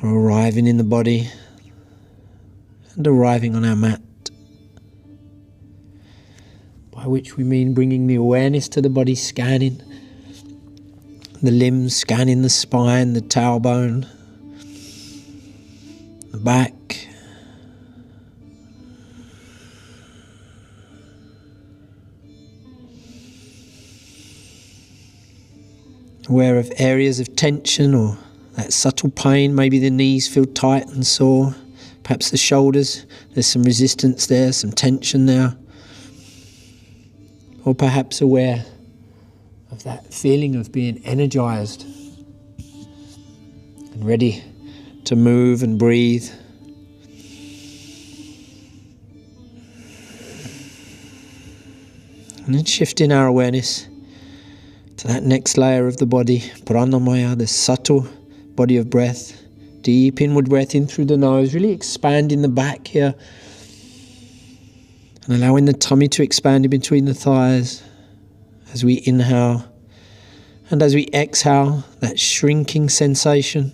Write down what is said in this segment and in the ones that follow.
So arriving in the body and arriving on our mat, by which we mean bringing the awareness to the body, scanning the limbs, scanning the spine, the tailbone, the back. Aware of areas of tension or that subtle pain. Maybe the knees feel tight and sore. Perhaps the shoulders, there's some resistance there, some tension there. Or perhaps aware of that feeling of being energized and ready to move and breathe. And then shifting our awareness to that next layer of the body, pranamaya, the subtle body of breath. Deep inward breath in through the nose, really expanding the back here. And allowing the tummy to expand in between the thighs as we inhale. And as we exhale, that shrinking sensation.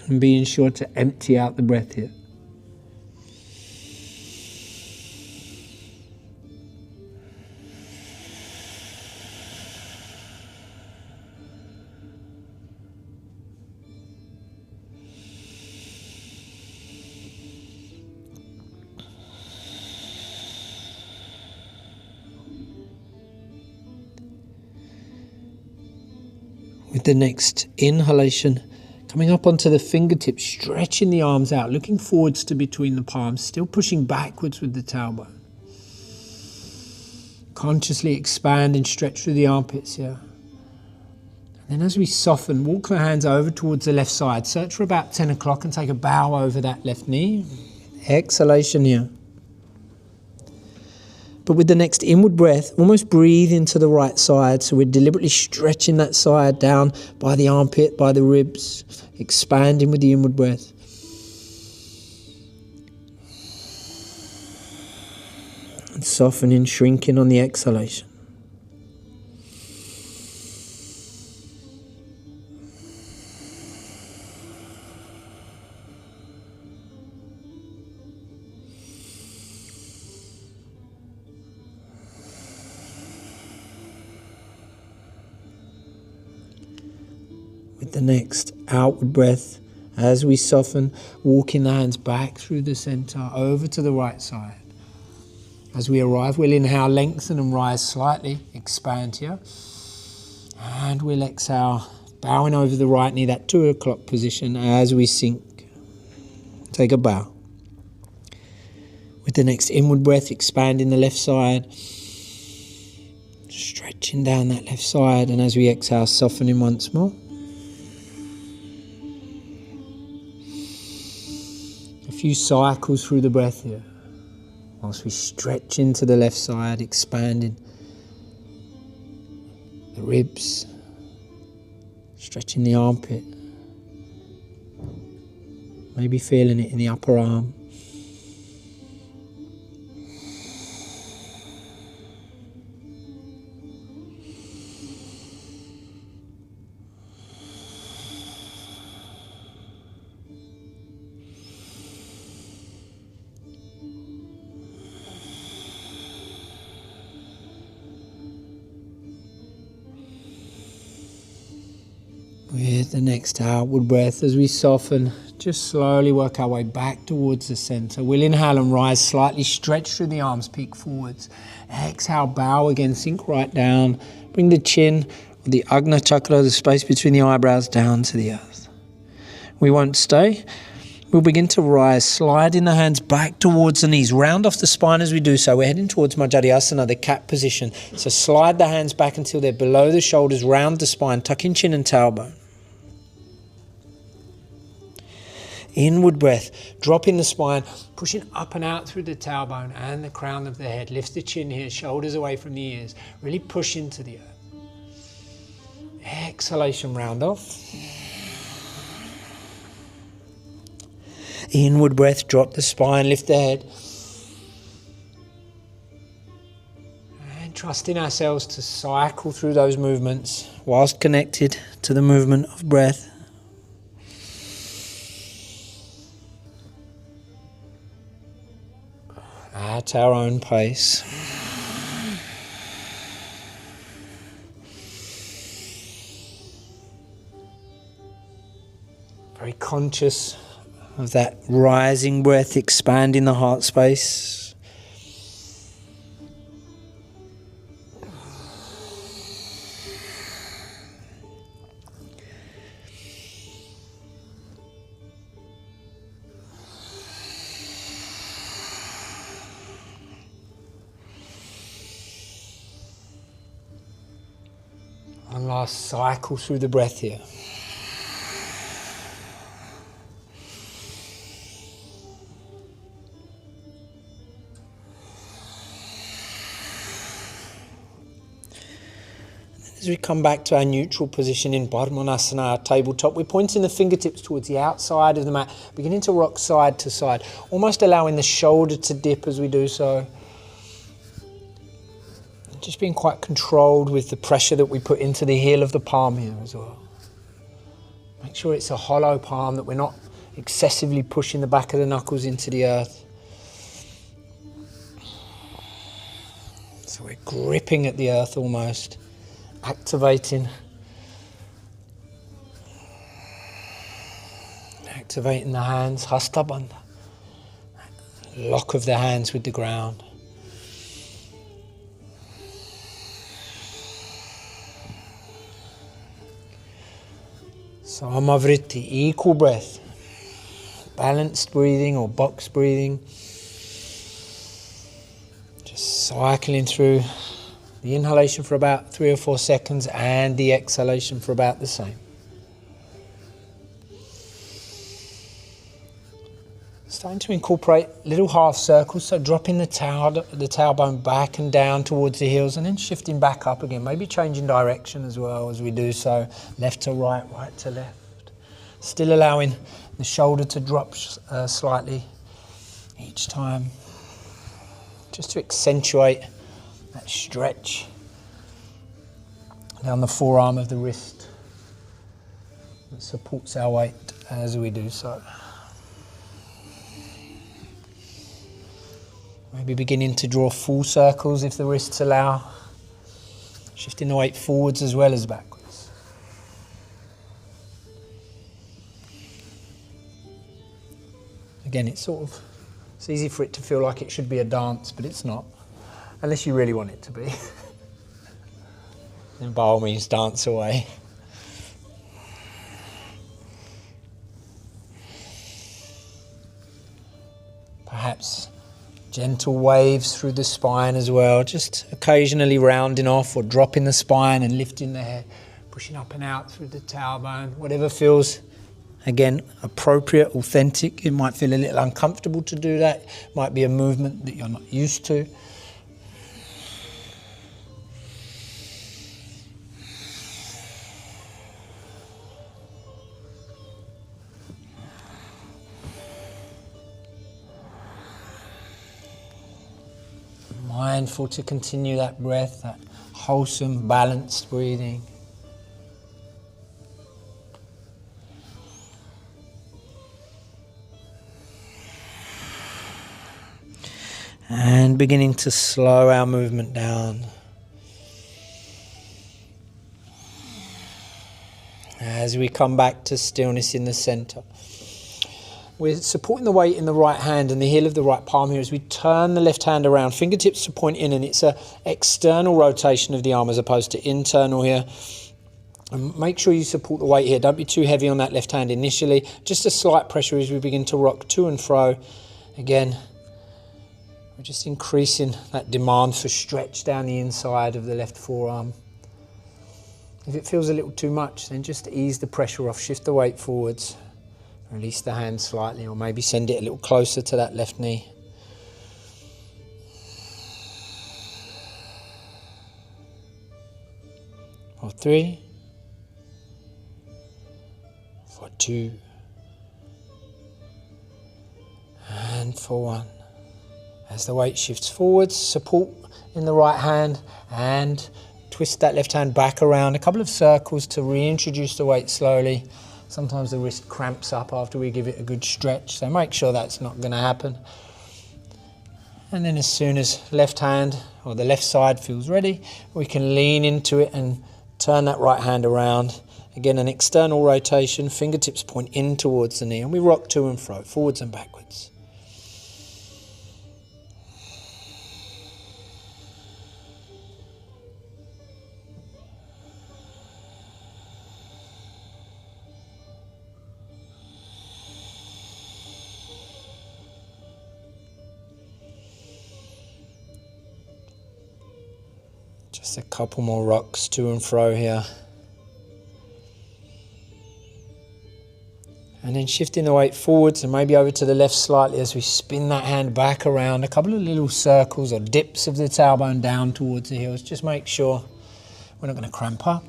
And being sure to empty out the breath here. With the next inhalation, coming up onto the fingertips, stretching the arms out, looking forwards to between the palms, still pushing backwards with the tailbone. Consciously expand and stretch through the armpits here. And then as we soften, walk the hands over towards the left side. Search for about 10 o'clock and take a bow over that left knee. Exhalation here. But with the next inward breath, almost breathe into the right side. So we're deliberately stretching that side down by the armpit, by the ribs, expanding with the inward breath. And softening, shrinking on the exhalation. With the next outward breath, as we soften, walking the hands back through the center, over to the right side. As we arrive, we'll inhale, lengthen and rise slightly, expand here. And we'll exhale, bowing over the right knee, that 2 o'clock position as we sink. Take a bow. With the next inward breath, expanding the left side. Stretching down that left side, and as we exhale, softening once more. A few cycles through the breath here, whilst we stretch into the left side, expanding the ribs, stretching the armpit, maybe feeling it in the upper arm. With the next outward breath, as we soften, just slowly work our way back towards the center. We'll inhale and rise slightly, stretch through the arms, peek forwards. Exhale, bow again, sink right down. Bring the chin, or the Agna chakra, the space between the eyebrows, down to the earth. We won't stay. We'll begin to rise, sliding the hands back towards the knees. Round off the spine as we do so. We're heading towards Majjhariasana, the cat position. So slide the hands back until they're below the shoulders, round the spine, tucking chin and tailbone. Inward breath, dropping the spine, pushing up and out through the tailbone and the crown of the head. Lift the chin here, shoulders away from the ears. Really push into the earth. Exhalation, round off. Inward breath, drop the spine, lift the head. And trusting ourselves to cycle through those movements whilst connected to the movement of breath. At our own pace. Very conscious of that rising breath, expanding the heart space. One last cycle through the breath here. As we come back to our neutral position in Padmanasana, our tabletop, we're pointing the fingertips towards the outside of the mat, beginning to rock side to side, almost allowing the shoulder to dip as we do so. Just being quite controlled with the pressure that we put into the heel of the palm here as well. Make sure it's a hollow palm, that we're not excessively pushing the back of the knuckles into the earth. So we're gripping at the earth almost, activating the hands, Hasta Bandha, lock of the hands with the ground. Samavritti, equal breath, balanced breathing or box breathing. Just cycling through the inhalation for about 3 or 4 seconds and the exhalation for about the same. Starting to incorporate little half circles, so dropping the tailbone back and down towards the heels and then shifting back up again, maybe changing direction as well as we do so, left to right, right to left. Still allowing the shoulder to drop slightly each time, just to accentuate that stretch down the forearm of the wrist that supports our weight as we do so. Maybe beginning to draw full circles if the wrists allow, shifting the weight forwards as well as backwards. Again, it's easy for it to feel like it should be a dance, but it's not, unless you really want it to be. Then by all means, dance away. Perhaps gentle waves through the spine as well, just occasionally rounding off or dropping the spine and lifting the head, pushing up and out through the tailbone, whatever feels, again, appropriate, authentic. It might feel a little uncomfortable to do that. It might be a movement that you're not used to. Mindful to continue that breath, that wholesome, balanced breathing. And beginning to slow our movement down. As we come back to stillness in the center. We're supporting the weight in the right hand and the heel of the right palm here as we turn the left hand around, fingertips to point in, and it's an external rotation of the arm as opposed to internal here. And make sure you support the weight here. Don't be too heavy on that left hand initially. Just a slight pressure as we begin to rock to and fro. Again, we're just increasing that demand for stretch down the inside of the left forearm. If it feels a little too much, then just ease the pressure off, shift the weight forwards. Release the hand slightly, or maybe send it a little closer to that left knee. For 3, for 2, and for 1. As the weight shifts forwards, support in the right hand and twist that left hand back around a couple of circles to reintroduce the weight slowly. Sometimes the wrist cramps up after we give it a good stretch, so make sure that's not going to happen. And then as soon as left hand or the left side feels ready, we can lean into it and turn that right hand around. Again, an external rotation, fingertips point in towards the knee, and we rock to and fro, forwards and backwards. Just a couple more rocks to and fro here. And then shifting the weight forwards and maybe over to the left slightly as we spin that hand back around. A couple of little circles or dips of the tailbone down towards the heels. Just make sure we're not going to cramp up.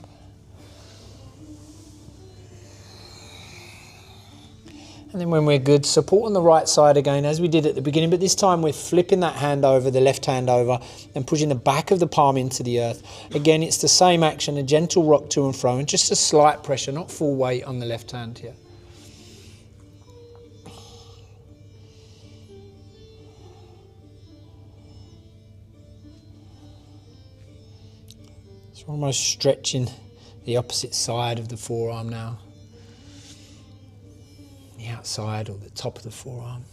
And then when we're good, support on the right side again as we did at the beginning, but this time we're flipping that hand over, the left hand over, and pushing the back of the palm into the earth. Again, it's the same action, a gentle rock to and fro, and just a slight pressure, not full weight on the left hand here. So we're almost stretching the opposite side of the forearm now. The outside or the top of the forearm.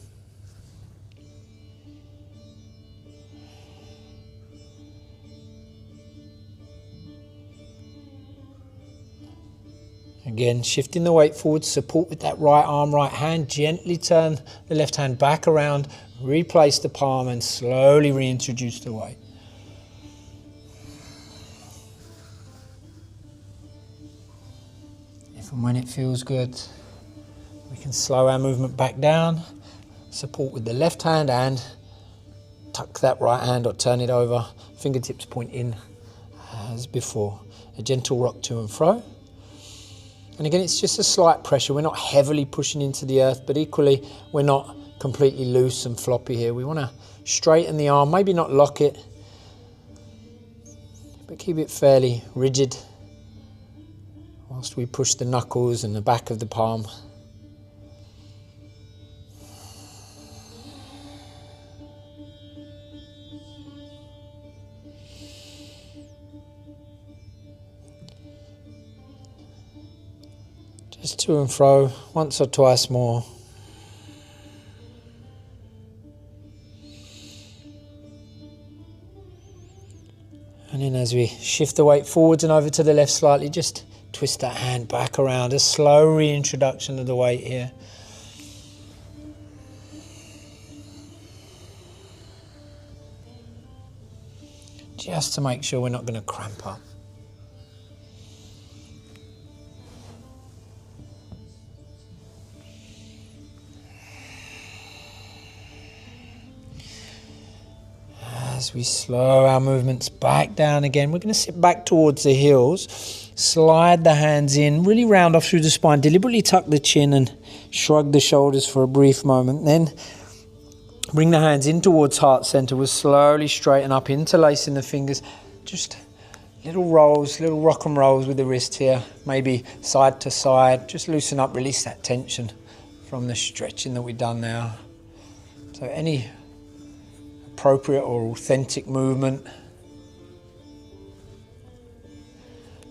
Again, shifting the weight forward, support with that right arm, right hand, gently turn the left hand back around, replace the palm and slowly reintroduce the weight. If and when it feels good, we can slow our movement back down, support with the left hand and tuck that right hand or turn it over, fingertips point in as before. A gentle rock to and fro. And again, it's just a slight pressure. We're not heavily pushing into the earth, but equally we're not completely loose and floppy here. We want to straighten the arm, maybe not lock it, but keep it fairly rigid whilst we push the knuckles and the back of the palm. Just to and fro, once or twice more. And then as we shift the weight forwards and over to the left slightly, just twist that hand back around. A slow reintroduction of the weight here. Just to make sure we're not going to cramp up. As we slow our movements back down again, we're going to sit back towards the heels, slide the hands in, really round off through the spine, deliberately tuck the chin and shrug the shoulders for a brief moment. Then bring the hands in towards heart center. We'll slowly straighten up, interlacing the fingers. Just little rolls, little rock and rolls with the wrist here, maybe side to side. Just loosen up, release that tension from the stretching that we've done now. So any appropriate or authentic movement.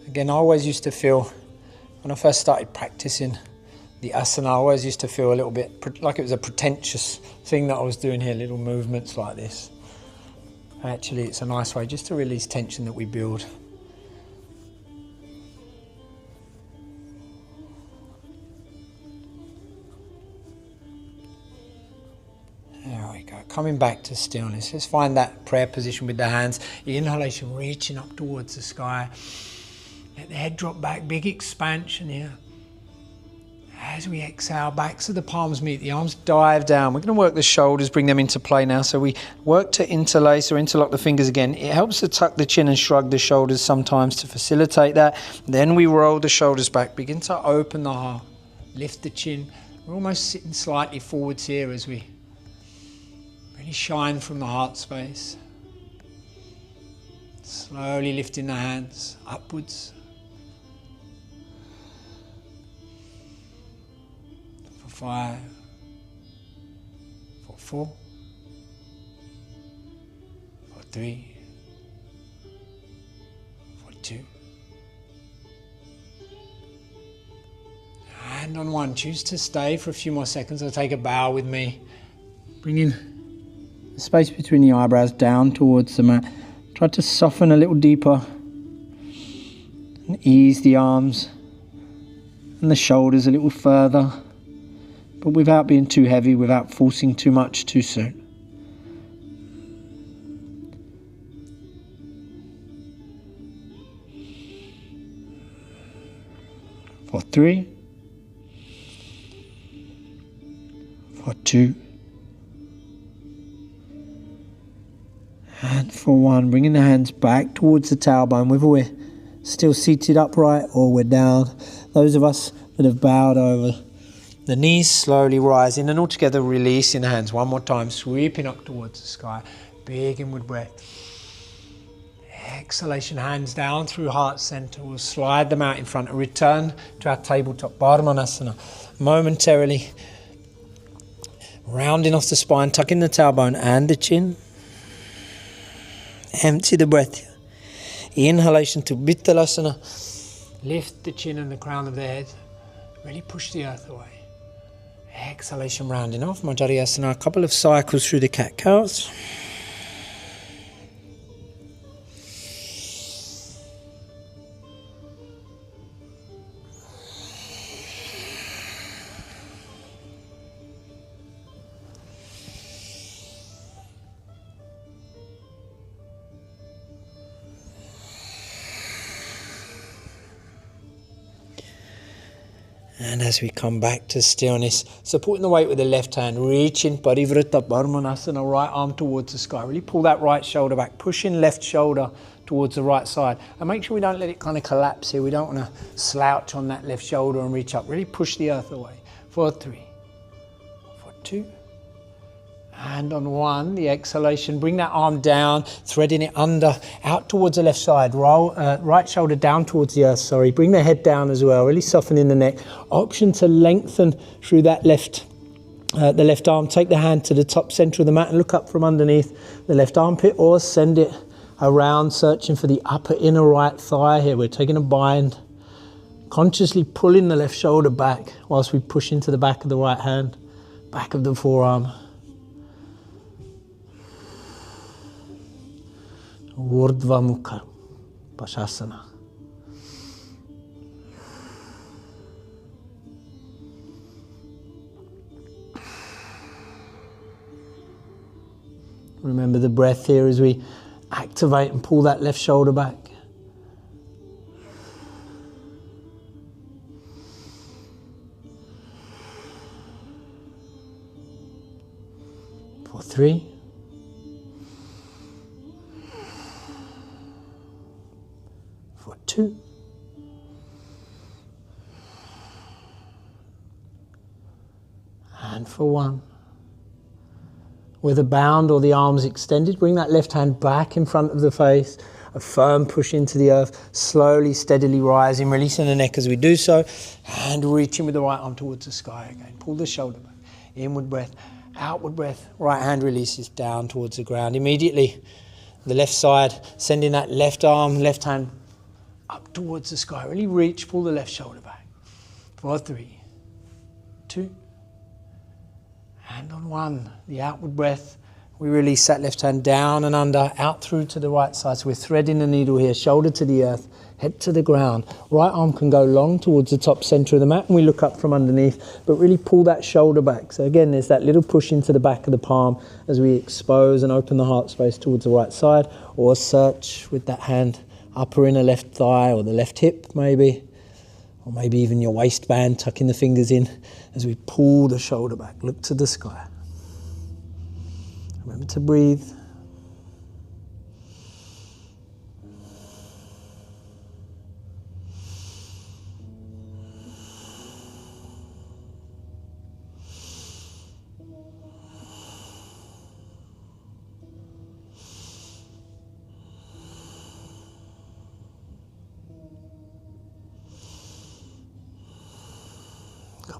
Again, I always used to feel, when I first started practicing the asana, I always used to feel a little bit like it was a pretentious thing that I was doing here, little movements like this. Actually, it's a nice way just to release tension that we build. There we go. Coming back to stillness. Let's find that prayer position with the hands. Inhalation, reaching up towards the sky. Let the head drop back. Big expansion here. As we exhale, backs of the palms meet, the arms dive down. We're going to work the shoulders, bring them into play now. So we work to interlace or interlock the fingers again. It helps to tuck the chin and shrug the shoulders sometimes to facilitate that. Then we roll the shoulders back. Begin to open the heart. Lift the chin. We're almost sitting slightly forwards here as we really shine from the heart space. Slowly lifting the hands upwards. For 5, for 4, for 3, for 2. And on 1, choose to stay for a few more seconds or take a bow with me. Bringing the space between the eyebrows down towards the mat. Try to soften a little deeper and ease the arms and the shoulders a little further, but without being too heavy, without forcing too much too soon. For 3, for 2, and for 1. Bringing the hands back towards the tailbone, whether we're still seated upright or we're down. Those of us that have bowed over, the knees slowly rising and altogether releasing the hands. One more time, sweeping up towards the sky. Big inward breath. Exhalation, hands down through heart center. We'll slide them out in front and return to our tabletop Padmanasana. Momentarily rounding off the spine, tucking the tailbone and the chin. Empty the breath. Inhalation to Vittalasana. Lift the chin and the crown of the head. Really push the earth away. Exhalation, rounding off Majariasana. A couple of cycles through the cat-cows. And as we come back to stillness, supporting the weight with the left hand, reaching Parivrtta Padmanasana, right arm towards the sky. Really pull that right shoulder back, pushing left shoulder towards the right side. And make sure we don't let it kind of collapse here. We don't want to slouch on that left shoulder and reach up. Really push the earth away. For 3, for 2, and on 1, the exhalation, bring that arm down, threading it under, out towards the left side, roll, right shoulder down towards the earth, bring the head down as well, really softening the neck. Option to lengthen through that the left arm, take the hand to the top center of the mat and look up from underneath the left armpit, or send it around, searching for the upper inner right thigh here. We're taking a bind, consciously pulling the left shoulder back whilst we push into the back of the right hand, back of the forearm. Urdhva Mukha Pashasana. Remember the breath here as we activate and pull that left shoulder back. For 3. For 2. And for 1. With a bound or the arms extended, bring that left hand back in front of the face, a firm push into the earth, slowly, steadily rising, releasing the neck as we do so, and reaching with the right arm towards the sky again. Pull the shoulder back, inward breath, outward breath, right hand releases down towards the ground. Immediately, the left side, sending that left arm, left hand up towards the sky. Really reach, pull the left shoulder back. For 3, 2, and on 1, the outward breath, we release that left hand down and under, out through to the right side. So we're threading the needle here, shoulder to the earth, head to the ground. Right arm can go long towards the top center of the mat, and we look up from underneath, but really pull that shoulder back. So again, there's that little push into the back of the palm as we expose and open the heart space towards the right side, or search with that hand, upper inner left thigh or the left hip maybe, or maybe even your waistband, tucking the fingers in as we pull the shoulder back. Look to the sky. Remember to breathe.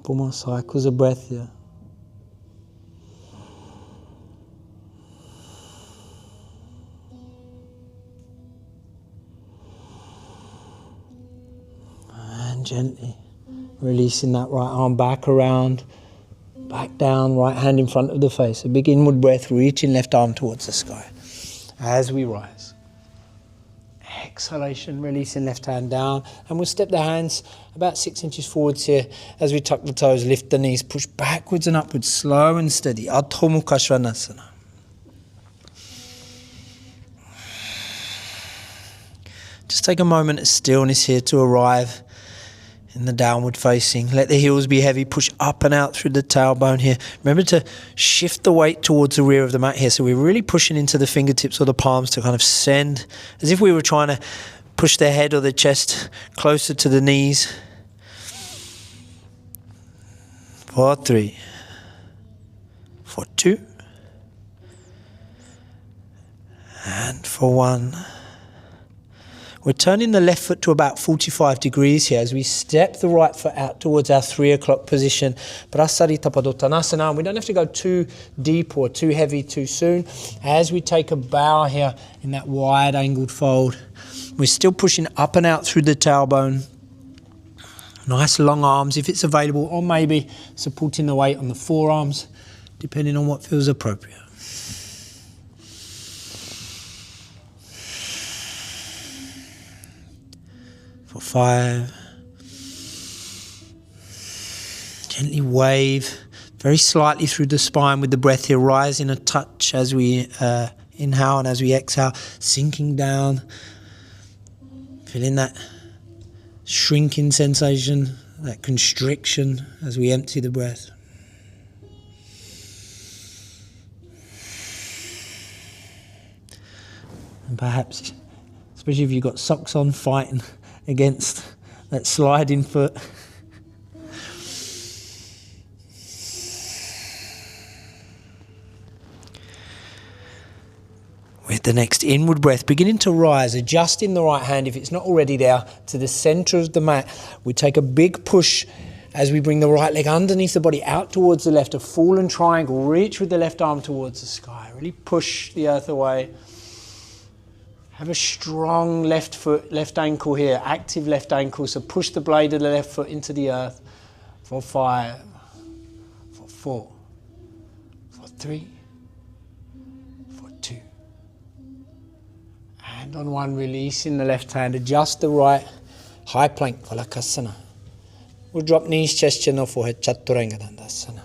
Couple more cycles of breath here. And gently releasing that right arm back around, back down, right hand in front of the face. A big inward breath, reaching left arm towards the sky as we rise. Exhalation, releasing left hand down, and we'll step the hands about 6 inches forwards here as we tuck the toes, lift the knees, push backwards and upwards, slow and steady. Adho Mukha Svanasana. Just take a moment of stillness here to arrive in the downward facing. Let the heels be heavy. Push up and out through the tailbone here. Remember to shift the weight towards the rear of the mat here. So we're really pushing into the fingertips or the palms to kind of send, as if we were trying to push the head or the chest closer to the knees. 4, 3, 4, 2, and for 1. We're turning the left foot to about 45 degrees here as we step the right foot out towards our 3 o'clock position. Prasarita Padottanasana. We don't have to go too deep or too heavy too soon. As we take a bow here in that wide angled fold, we're still pushing up and out through the tailbone. Nice long arms if it's available, or maybe supporting the weight on the forearms, depending on what feels appropriate. For 5. Gently wave very slightly through the spine with the breath here, rising a touch as we inhale and as we exhale, sinking down, feeling that shrinking sensation, that constriction as we empty the breath. And perhaps, especially if you've got socks on, fighting against that sliding foot. With the next inward breath, beginning to rise, adjusting the right hand, if it's not already there, to the center of the mat. We take a big push as we bring the right leg underneath the body, out towards the left, a fallen triangle. Reach with the left arm towards the sky. Really push the earth away. Have a strong left foot, left ankle here, active left ankle. So push the blade of the left foot into the earth. For 5, for 4, for 3, for 2. And on 1, releasing the left hand, adjust the right, high plank, Valakasana. We'll drop knees, chest, chin, or forehead, Chaturanga Dandasana.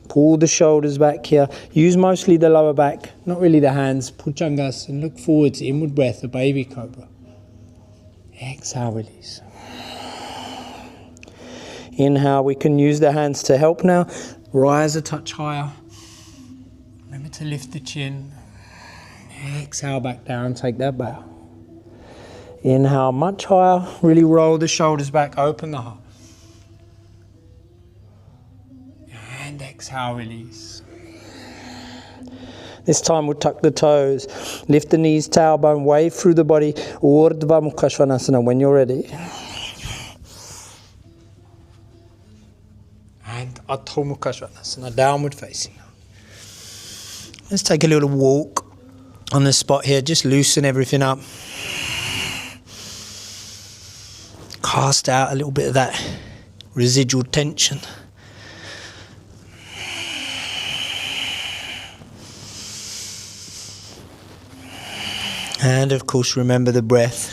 Pull the shoulders back here. Use mostly the lower back, not really the hands. Bhujangas, and look forwards, inward breath, a baby cobra. Exhale, release. Inhale, we can use the hands to help now. Rise a touch higher. Remember to lift the chin. Exhale, back down, take that bow. Inhale, much higher. Really roll the shoulders back, open the heart. And exhale, release. This time we'll tuck the toes, lift the knees, tailbone, wave through the body. Urdhva Mukha Svanasana when you're ready. And Adho Mukha Svanasana, downward facing. Let's take a little walk on the spot here, just loosen everything up. Cast out a little bit of that residual tension. And of course, remember the breath.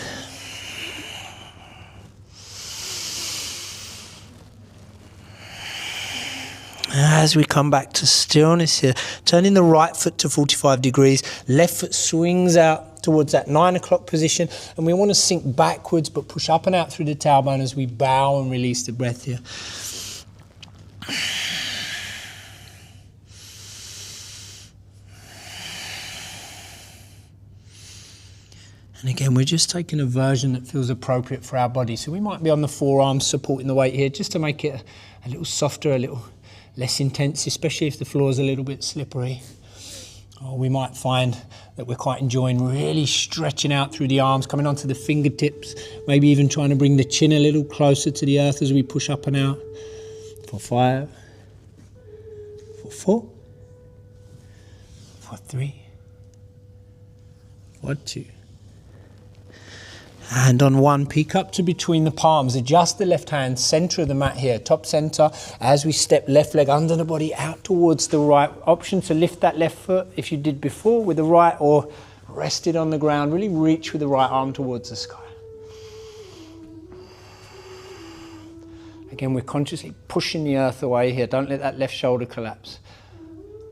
As we come back to stillness here, turning the right foot to 45 degrees, left foot swings out towards that 9 o'clock position, and we want to sink backwards but push up and out through the tailbone as we bow and release the breath here. And again, we're just taking a version that feels appropriate for our body. So we might be on the forearms supporting the weight here just to make it a little softer, a little less intense, especially if the floor is a little bit slippery. Or we might find that we're quite enjoying really stretching out through the arms, coming onto the fingertips, maybe even trying to bring the chin a little closer to the earth as we push up and out. For 5, for 4, for 3, for 2. And on 1, peek up to between the palms, adjust the left hand, center of the mat here, top center, as we step left leg under the body out towards the right. Option to lift that left foot if you did before with the right, or rest it on the ground, really reach with the right arm towards the sky. Again, we're consciously pushing the earth away here, don't let that left shoulder collapse.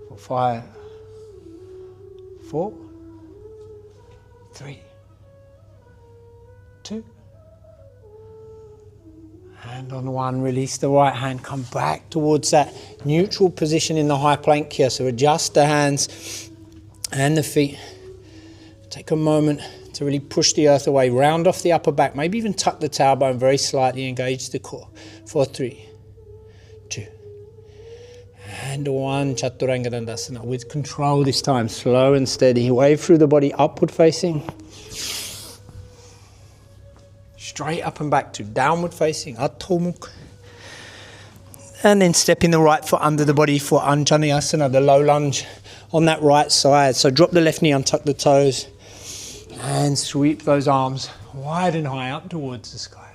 For 5, 4, 3, 2, and on 1, release the right hand, come back towards that neutral position in the high plank here. So adjust the hands and the feet. Take a moment to really push the earth away, round off the upper back, maybe even tuck the tailbone very slightly, engage the core. For 3, 2, and 1, Chaturanga Dandasana. With control this time, slow and steady, wave through the body, upward facing. Straight up and back to downward facing, Adho Mukha. And then stepping the right foot under the body for Anjaneyasana, the low lunge on that right side. So drop the left knee, untuck the toes, and sweep those arms wide and high up towards the sky.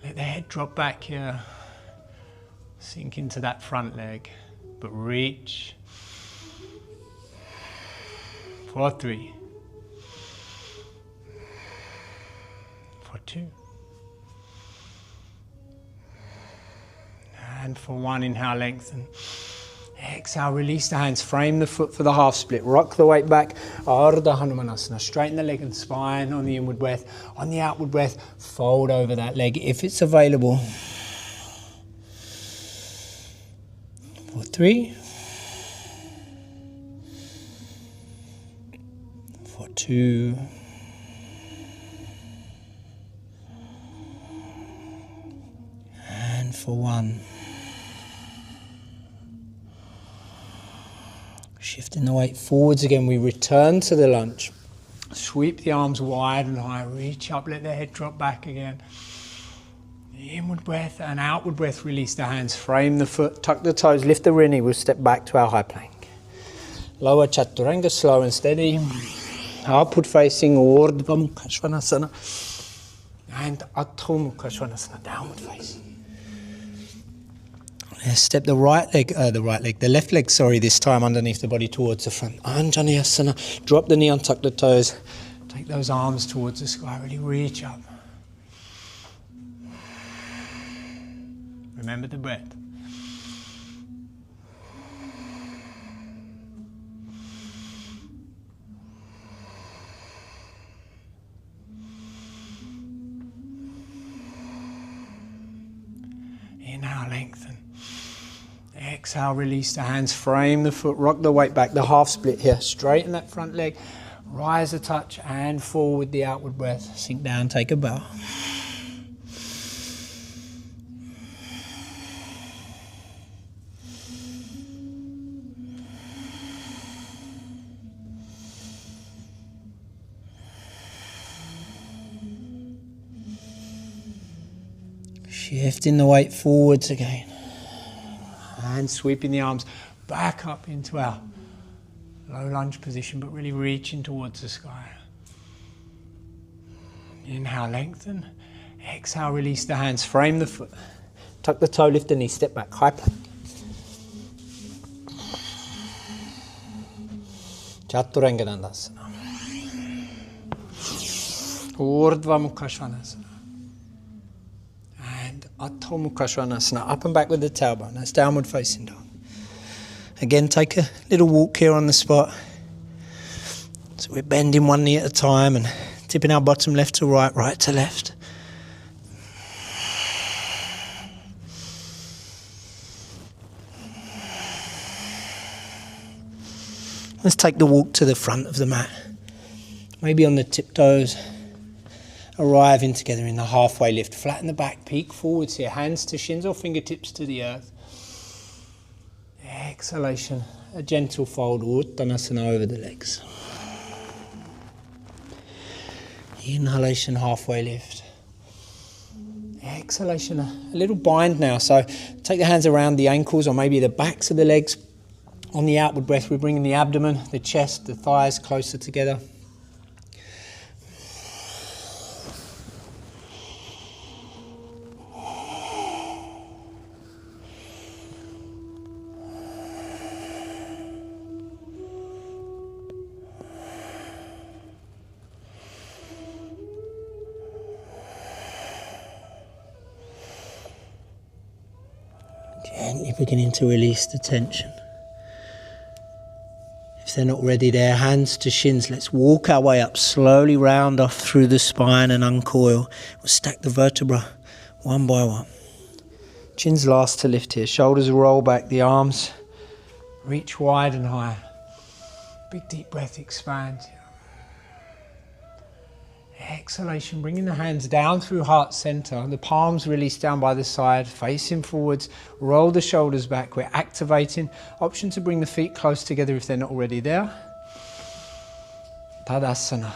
Let the head drop back here. Sink into that front leg, but reach. For 3. For 2. And for 1, inhale, lengthen. Exhale, release the hands, frame the foot for the half split. Rock the weight back, Ardha Hanumanasana. Straighten the leg and spine on the inward breath. On the outward breath, fold over that leg if it's available. For 3. For 2. And for 1. Shifting the weight forwards again, we return to the lunge. Sweep the arms wide and high, reach up, let the head drop back again. Inward breath and outward breath, release the hands, frame the foot, tuck the toes, lift the rear knee, we'll step back to our high plank. Lower Chaturanga, slow and steady. Upward facing, Urdhva Mukha Svanasana. And Adho Mukha Svanasana, downward facing. Step the left leg, this time underneath the body towards the front. Anjaneyasana. Drop the knee, untuck the toes. Take those arms towards the sky, really reach up. Remember the breath. Inhale, lengthen. Exhale, release the hands, frame the foot, rock the weight back, the half split here. Straighten that front leg, rise a touch and fall with the outward breath. Sink down, take a bow. Shifting the weight forwards again. And sweeping the arms back up into our low lunge position, but really reaching towards the sky. Inhale, lengthen. Exhale, release the hands, frame the foot. Tuck the toe, lift the knee, step back, high plank. Chaturanga Dandasana. Urdhva Mukha Svanasana. Adho Mukha Svanasana, up and back with the tailbone. That's downward facing dog. Again, take a little walk here on the spot. So we're bending one knee at a time and tipping our bottom left to right, right to left. Let's take the walk to the front of the mat. Maybe on the tiptoes. Arriving together in the halfway lift. Flatten the back, peek forwards here. Hands to shins or fingertips to the earth. Exhalation, a gentle fold, Uttanasana over the legs. Inhalation, halfway lift. Exhalation, a little bind now. So take the hands around the ankles or maybe the backs of the legs. On the outward breath, we're bringing the abdomen, the chest, the thighs closer together. Gently beginning to release the tension. If they're not ready there, hands to shins. Let's walk our way up, slowly round off through the spine and uncoil. We'll stack the vertebra one by one. Chin's last to lift here. Shoulders roll back, the arms reach wide and high. Big deep breath, expand. Exhalation, bringing the hands down through heart center. The palms release down by the side, facing forwards. Roll the shoulders back. We're activating. Option to bring the feet close together if they're not already there. Tadasana.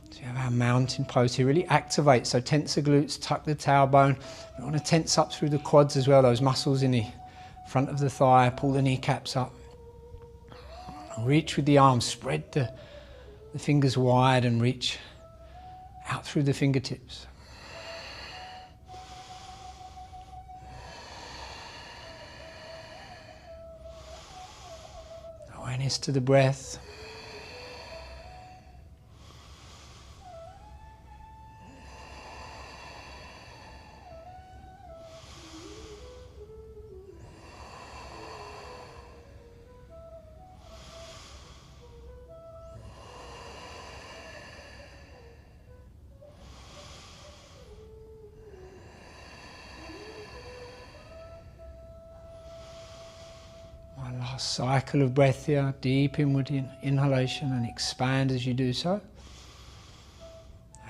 So you have our mountain pose here. Really activate. So tense the glutes, tuck the tailbone. We want to tense up through the quads as well. Those muscles in the front of the thigh. Pull the kneecaps up. Reach with the arms, spread the fingers wide and reach out through the fingertips. Awareness to the breath. Last cycle of breath here, deep inward inhalation and expand as you do so.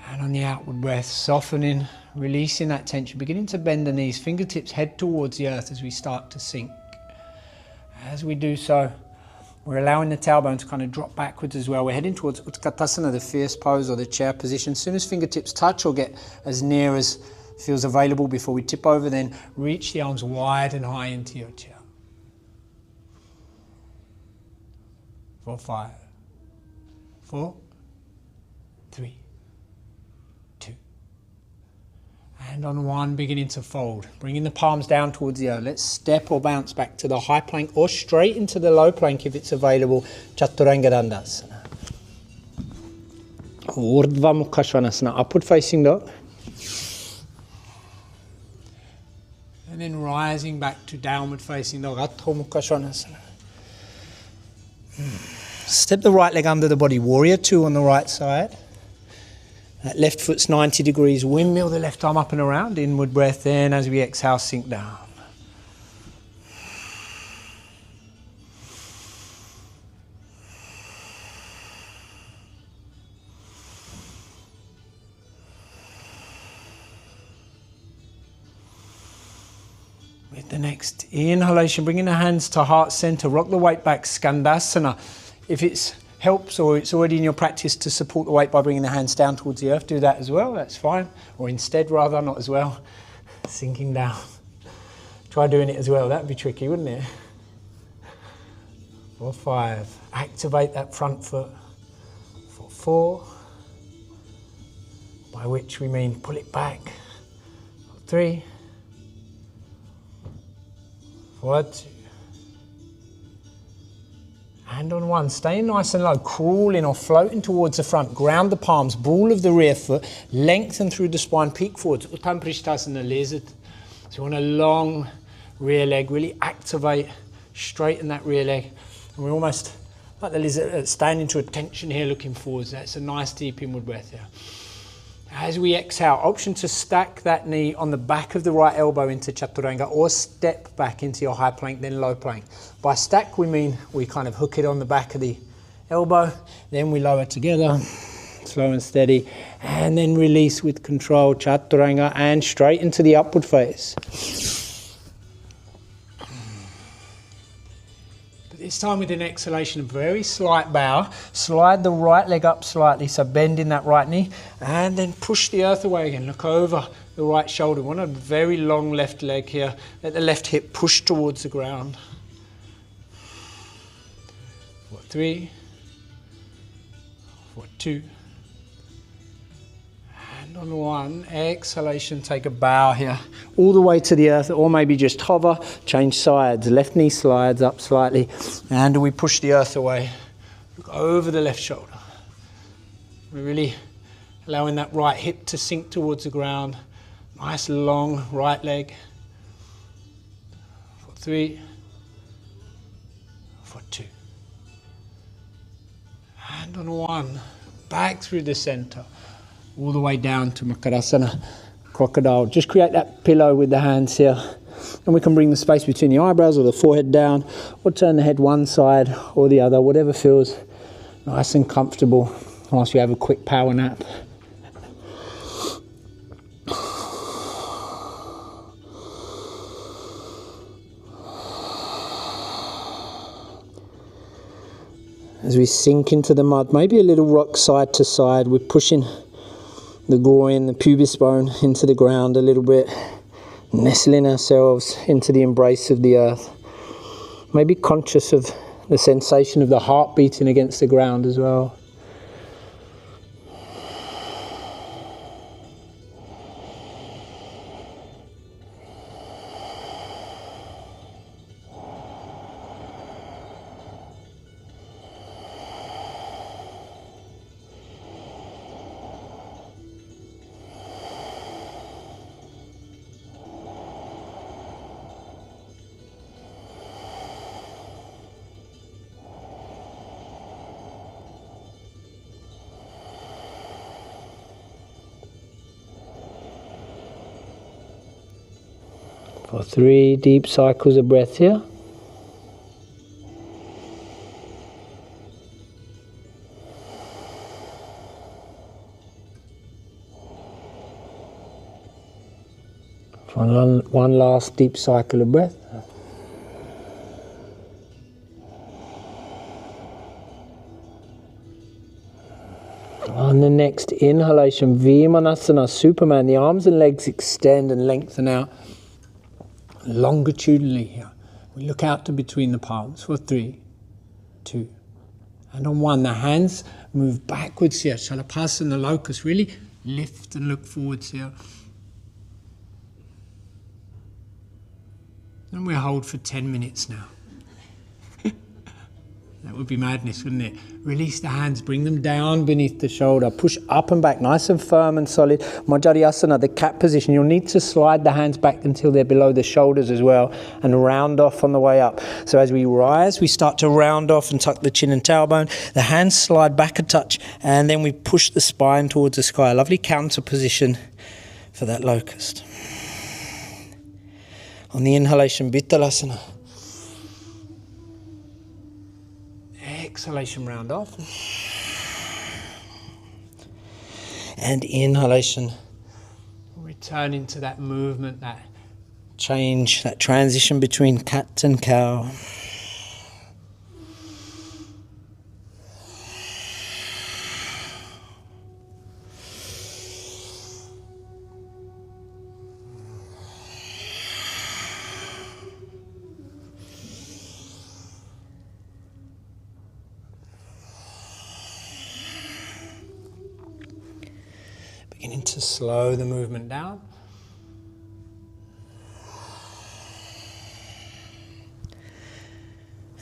And on the outward breath, softening, releasing that tension, beginning to bend the knees, fingertips head towards the earth as we start to sink. As we do so, we're allowing the tailbone to kind of drop backwards as well. We're heading towards Utkatasana, the fierce pose or the chair position. As soon as fingertips touch or get as near as feels available before we tip over, then reach the arms wide and high into your chair. 4, 5, 4, 3, 2. And on one, beginning to fold. Bringing the palms down towards the earth. Let's step or bounce back to the high plank or straight into the low plank if it's available. Chaturanga Dandasana. Urdhva Mukha Svanasana, upward facing dog. And then rising back to downward facing dog, Adho Mukha Svanasana. Step the right leg under the body, warrior 2 on the right side. That left foot's 90 degrees, windmill the left arm up and around, inward breath in. As we exhale, sink down. With the next inhalation, bringing the hands to heart center, rock the weight back, Skandasana. If it helps or it's already in your practice to support the weight by bringing the hands down towards the earth, do that as well, that's fine. Or instead rather, not as well, sinking down. Try doing it as well, that'd be tricky, wouldn't it? 4, 5, activate that front foot. 4, by which we mean pull it back. 3, 4, 2. Hand on 1, staying nice and low, crawling or floating towards the front. Ground the palms, ball of the rear foot, lengthen through the spine, peek forwards. Uttam Prishthasana, lizard. So you want a long rear leg, really activate, straighten that rear leg. And we're almost like the lizard, standing to attention here, looking forwards. That's a nice deep inward breath here. As we exhale, option to stack that knee on the back of the right elbow into Chaturanga or step back into your high plank, then low plank. By stack, we mean we kind of hook it on the back of the elbow, then we lower together, slow and steady, and then release with control, Chaturanga, and straight into the upward face. This time with an exhalation, a very slight bow. Slide the right leg up slightly, so bending that right knee, and then push the earth away again. Look over the right shoulder. We want a very long left leg here. Let the left hip push towards the ground. 4, 3, 4, 2. And on 1, exhalation, take a bow here, all the way to the earth, or maybe just hover, change sides. Left knee slides up slightly, and we push the earth away. Look over the left shoulder. We're really allowing that right hip to sink towards the ground. Nice long right leg. 4, 3, 4, 2. And on 1, back through the center, all the way down to Makarasana, crocodile. Just create that pillow with the hands here. And we can bring the space between the eyebrows or the forehead down, or turn the head one side or the other, whatever feels nice and comfortable whilst we have a quick power nap. As we sink into the mud, maybe a little rock side to side, we're pushing the groin, the pubis bone into the ground a little bit, nestling ourselves into the embrace of the earth. Maybe conscious of the sensation of the heart beating against the ground as well. For 3 deep cycles of breath here. For one last deep cycle of breath. On the next inhalation, Vimanasana, Superman, the arms and legs extend and lengthen out. Longitudinally here. We look out to between the palms for 3, 2, and on 1, the hands move backwards here. Shalapasana, locust, really lift and look forwards here. And we hold for 10 minutes now. That would be madness, wouldn't it? Release the hands, bring them down beneath the shoulder. Push up and back, nice and firm and solid. Majariyasana, the cat position. You'll need to slide the hands back until they're below the shoulders as well, and round off on the way up. So as we rise, we start to round off and tuck the chin and tailbone. The hands slide back a touch, and then we push the spine towards the sky. A lovely counter position for that locust. On the inhalation, Vittalasana. Exhalation, round off. And inhalation, return into that movement, that change, that transition between cat and cow. Beginning to slow the movement down.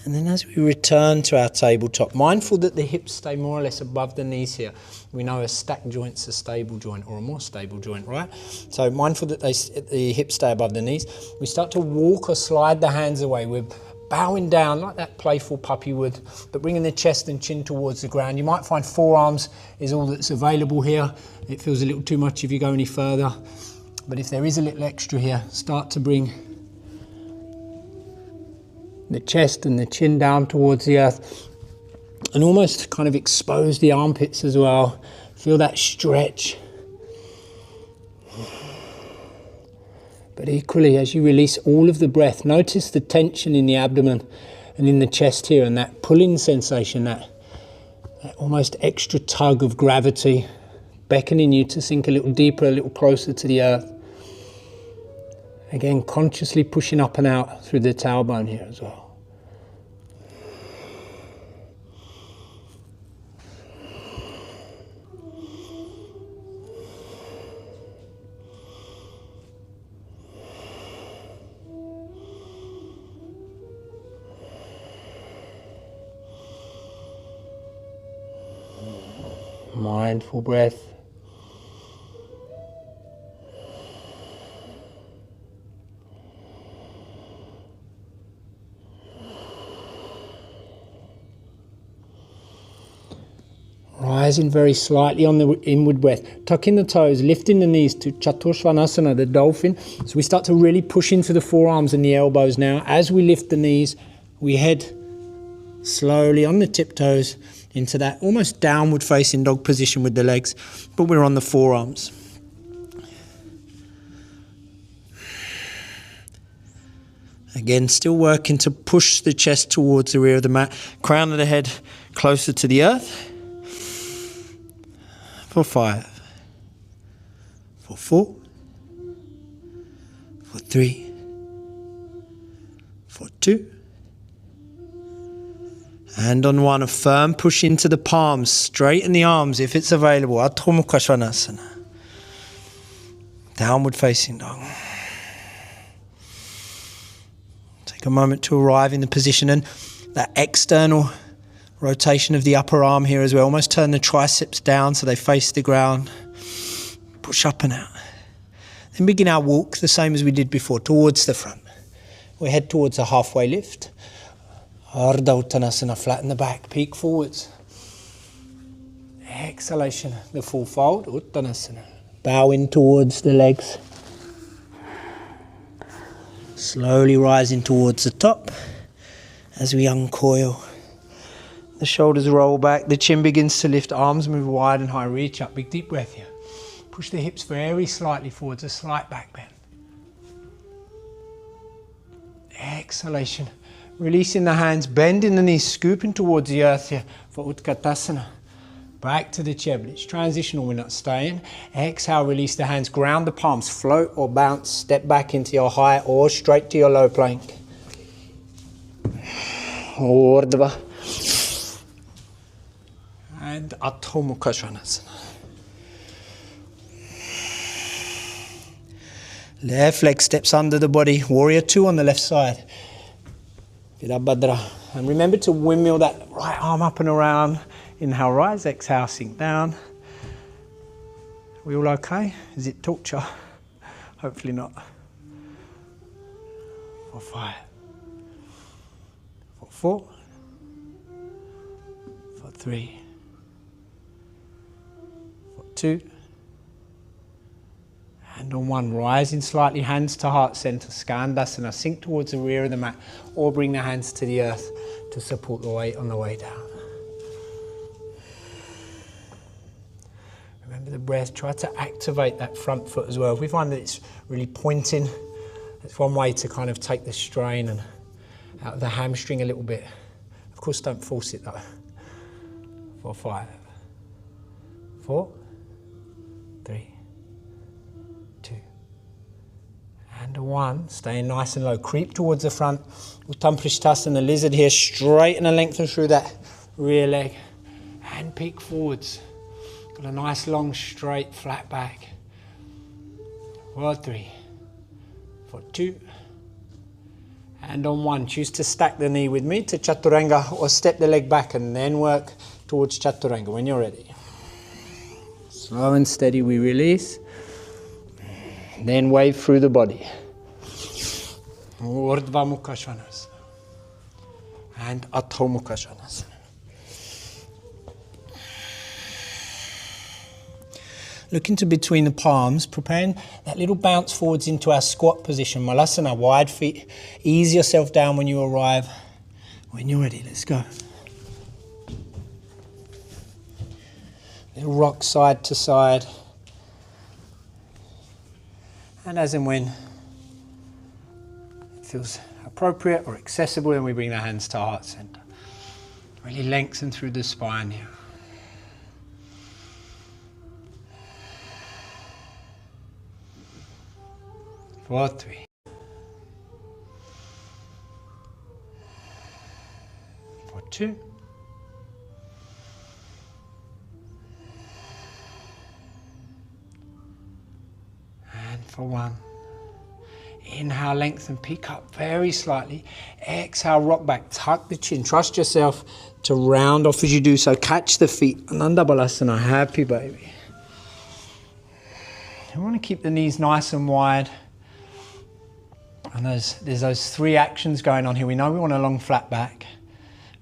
And then as we return to our tabletop, mindful that the hips stay more or less above the knees here. We know a stacked joint's a stable joint, or a more stable joint, right? So mindful that the hips stay above the knees. We start to walk or slide the hands away. We're bowing down like that playful puppy would, but bringing the chest and chin towards the ground. You might find forearms is all that's available here. It feels a little too much if you go any further. But if there is a little extra here, start to bring the chest and the chin down towards the earth, and almost kind of expose the armpits as well. Feel that stretch. But equally, as you release all of the breath, notice the tension in the abdomen and in the chest here, and that pulling sensation, that almost extra tug of gravity, beckoning you to sink a little deeper, a little closer to the earth. Again, consciously pushing up and out through the tailbone here as well. Mindful breath. Rising very slightly on the inward breath, tucking the toes, lifting the knees to Chaturshvanasana, the dolphin. So we start to really push into the forearms and the elbows now. As we lift the knees, we head slowly on the tiptoes into that almost downward facing dog position with the legs, but we're on the forearms. Again, still working to push the chest towards the rear of the mat, crown of the head closer to the earth. For 5, for 4, for 3, for 2, and on 1, a firm push into the palms, straighten the arms if it's available. Adho Mukha Svanasana. Downward facing dog. Take a moment to arrive in the position, and that external rotation of the upper arm here as well. Almost turn the triceps down so they face the ground. Push up and out. Then begin our walk the same as we did before, towards the front. We head towards a halfway lift. Ardha Uttanasana, flatten the back, peek forwards. Exhalation, the full fold, Uttanasana. Bow in towards the legs. Slowly rising towards the top as we uncoil. The shoulders roll back, the chin begins to lift, arms move wide and high, reach up, big deep breath here. Push the hips very slightly forwards, a slight back bend. Exhalation. Releasing the hands, bending the knees, scooping towards the earth here for Utkatasana. Back to the chair, but it's transitional, we're not staying. Exhale, release the hands, ground the palms, float or bounce, step back into your high or straight to your low plank. Urdhva. And Adho Mukha Svanasana. Left leg steps under the body, warrior 2 on the left side. Virabhadra. And remember to windmill that right arm up and around. Inhale, rise, exhale, sink down. Are we all okay? Is it torture? Hopefully not. For 5. For 4. For 3. For 2. And on 1, rising slightly, hands to heart center, Skandasana, sink towards the rear of the mat, or bring the hands to the earth to support the weight on the way down. Remember the breath, try to activate that front foot as well. If we find that it's really pointing, it's one way to kind of take the strain and out of the hamstring a little bit. Of course, don't force it though. For 5, 4, 3, 2, and 1. Staying nice and low. Creep towards the front. Uttamprishthasana, the lizard here. Straighten and lengthen through that rear leg. And peek forwards. Got a nice long straight flat back. For 3, for 2, and on 1. Choose to stack the knee with me to Chaturanga or step the leg back and then work towards Chaturanga when you're ready. Slow and steady we release. Then wave through the body. Urdhva Mukha Svanasana. And Adho Mukha Svanasana. Look into between the palms, preparing that little bounce forwards into our squat position. Malasana, wide feet. Ease yourself down when you arrive. When you're ready, let's go. Little rock side to side. And as and when it feels appropriate or accessible, then we bring the hands to heart center. Really lengthen through the spine here. 4, 3. 4, 2. And for 1. Inhale, lengthen, peak up very slightly. Exhale, rock back, tuck the chin. Trust yourself to round off as you do so. Catch the feet. Ananda Balasana, happy baby. You want to keep the knees nice and wide. And there's those 3 actions going on here. We know we want a long flat back.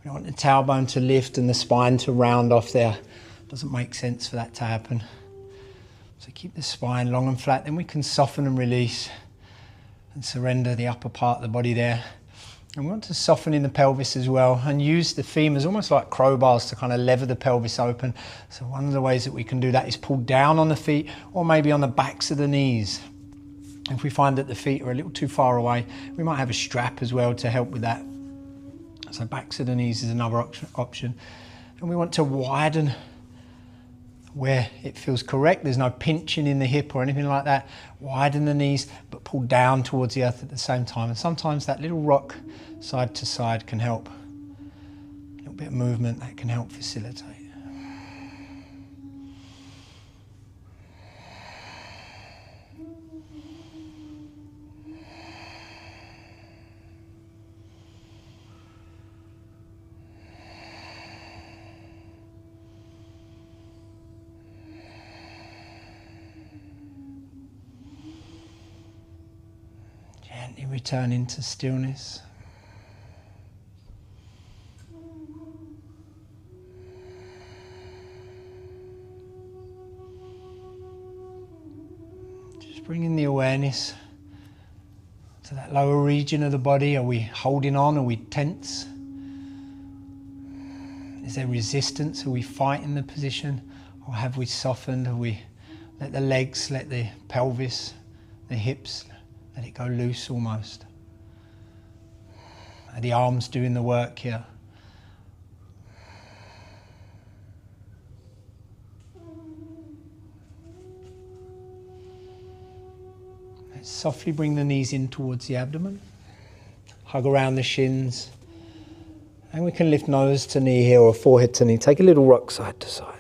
We want the tailbone to lift and the spine to round off there. Doesn't make sense for that to happen. So keep the spine long and flat. Then we can soften and release and surrender the upper part of the body there. And we want to soften in the pelvis as well and use the femurs almost like crowbars to kind of lever the pelvis open. So one of the ways that we can do that is pull down on the feet or maybe on the backs of the knees. If we find that the feet are a little too far away, we might have a strap as well to help with that. So backs of the knees is another option. And we want to widen where it feels correct. There's no pinching in the hip or anything like that. Widen the knees, but pull down towards the earth at the same time. And sometimes that little rock side to side can help. A little bit of movement that can help facilitate. Gently return into stillness. Just bringing the awareness to that lower region of the body. Are we holding on? Are we tense? Is there resistance? Are we fighting the position? Or have we softened? Have we let the legs, let the pelvis, the hips, let it go loose almost? Are the arms doing the work here? Let's softly bring the knees in towards the abdomen. Hug around the shins. And we can lift nose to knee here or forehead to knee. Take a little rock side to side.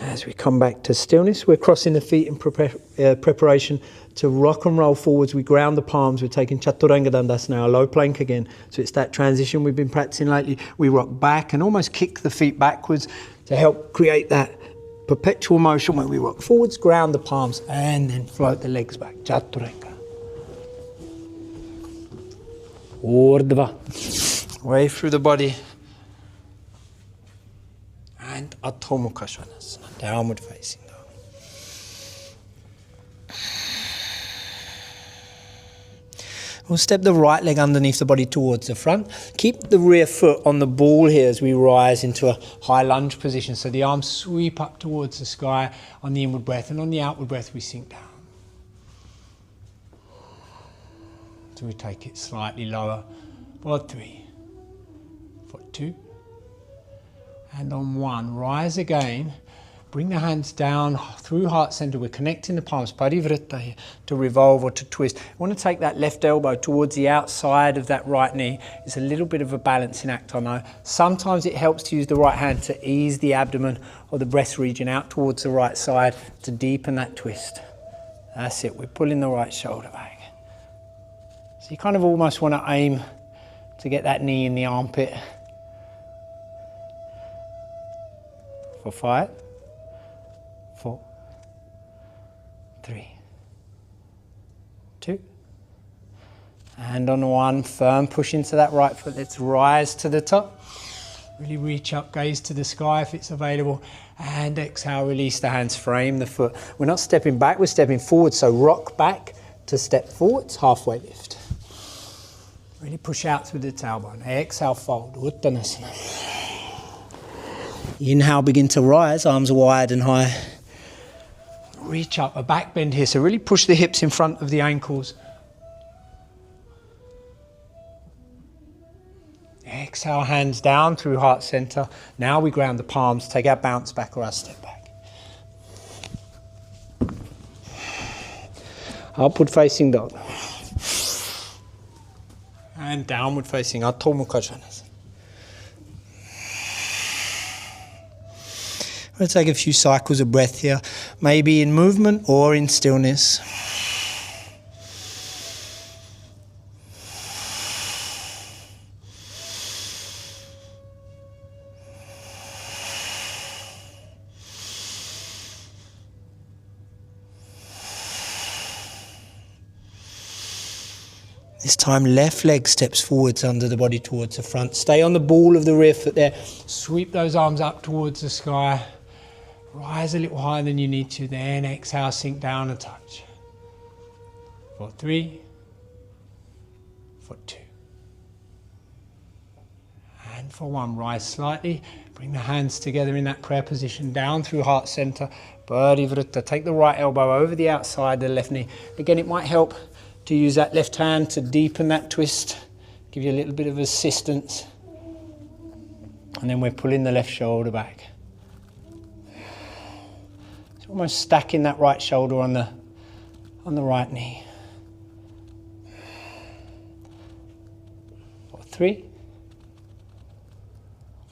As we come back to stillness, we're crossing the feet in preparation to rock and roll forwards. We ground the palms. We're taking Chaturanga Dandasana, our low plank again. So it's that transition we've been practicing lately. We rock back and almost kick the feet backwards to help create that perpetual motion where we rock forwards, ground the palms, and then float the legs back. Chaturanga. Urdhva. Way through the body. And Adho Mukha Svanasana, downward facing dog. We'll step the right leg underneath the body towards the front. Keep the rear foot on the ball here as we rise into a high lunge position. So the arms sweep up towards the sky on the inward breath, and on the outward breath we sink down. So we take it slightly lower. For 3, for 2. And on 1, rise again. Bring the hands down through heart center. We're connecting the palms, parivritta here, to revolve or to twist. I want to take that left elbow towards the outside of that right knee. It's a little bit of a balancing act, I know. Sometimes it helps to use the right hand to ease the abdomen or the breast region out towards the right side to deepen that twist. That's it. We're pulling the right shoulder back. So you kind of almost want to aim to get that knee in the armpit. For 5, 4, 3, 2, and on 1, firm push into that right foot. Let's rise to the top. Really reach up, gaze to the sky if it's available, and exhale, release the hands, frame the foot. We're not stepping back, we're stepping forward, so rock back to step forwards, halfway lift. Really push out through the tailbone. Exhale, fold. Uttanasana. Inhale, begin to rise, arms wide and high. Reach up, a back bend here. So really push the hips in front of the ankles. Exhale, hands down through heart center. Now we ground the palms, take our bounce back or our step back. Upward facing dog. And downward facing Adho Mukha Svanasana. We'll take a few cycles of breath here, maybe in movement or in stillness. This time left leg steps forwards under the body towards the front. Stay on the ball of the rear foot there. Sweep those arms up towards the sky. Rise a little higher than you need to. Then exhale, sink down a touch. For 3. For 2. And for 1. Rise slightly. Bring the hands together in that prayer position. Down through heart center. Birdie Vritta. Take the right elbow over the outside, the left knee. Again, it might help to use that left hand to deepen that twist, give you a little bit of assistance. And then we're pulling the left shoulder back. It's almost stacking that right shoulder on the right knee. For 3,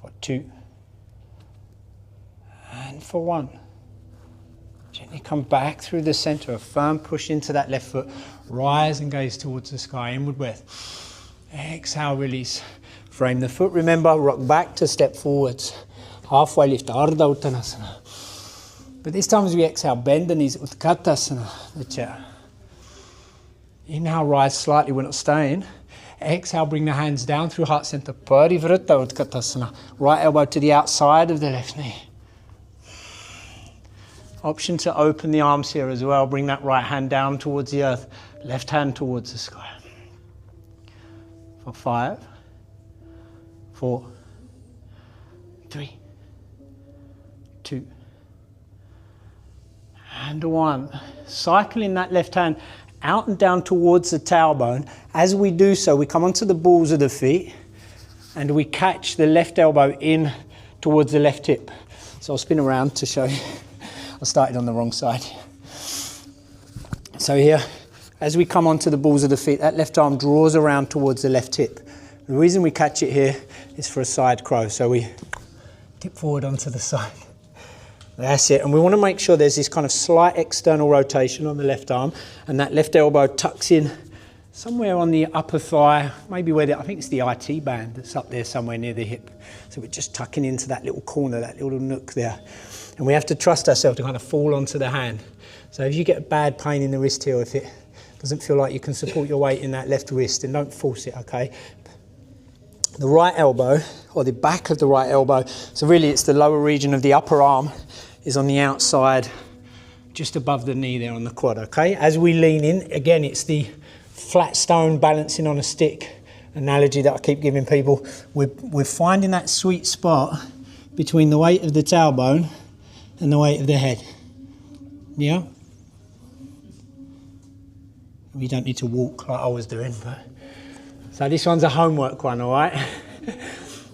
for 2, and for 1. Gently come back through the center, a firm push into that left foot. Rise and gaze towards the sky, inward breath. Exhale, release. Frame the foot, remember, rock back to step forwards. Halfway lift, Ardha Uttanasana. But this time as we exhale, bend the knees, Utkatasana, the chair. Inhale, rise slightly, we're not staying. Exhale, bring the hands down through heart center, Parivritta Utkatasana. Right elbow to the outside of the left knee. Option to open the arms here as well. Bring that right hand down towards the earth, left hand towards the sky. For 5, 4, 3, 2, and 1. Cycling that left hand out and down towards the tailbone. As we do so, we come onto the balls of the feet and we catch the left elbow in towards the left hip. So I'll spin around to show you. I started on the wrong side. So here, as we come onto the balls of the feet, that left arm draws around towards the left hip. The reason we catch it here is for a side crow. So we tip forward onto the side. That's it. And we want to make sure there's this kind of slight external rotation on the left arm, and that left elbow tucks in somewhere on the upper thigh, maybe where I think it's the IT band that's up there somewhere near the hip. So we're just tucking into that little corner, that little nook there. And we have to trust ourselves to kind of fall onto the hand. So if you get a bad pain in the wrist here, if it doesn't feel like you can support your weight in that left wrist, then don't force it, okay? The right elbow, or the back of the right elbow, so really it's the lower region of the upper arm, is on the outside, just above the knee there on the quad, okay? As we lean in, again, it's the flat stone balancing on a stick analogy that I keep giving people. We're finding that sweet spot between the weight of the tailbone and the weight of the head. Yeah? We don't need to walk like I was doing, but so this one's a homework one, all right?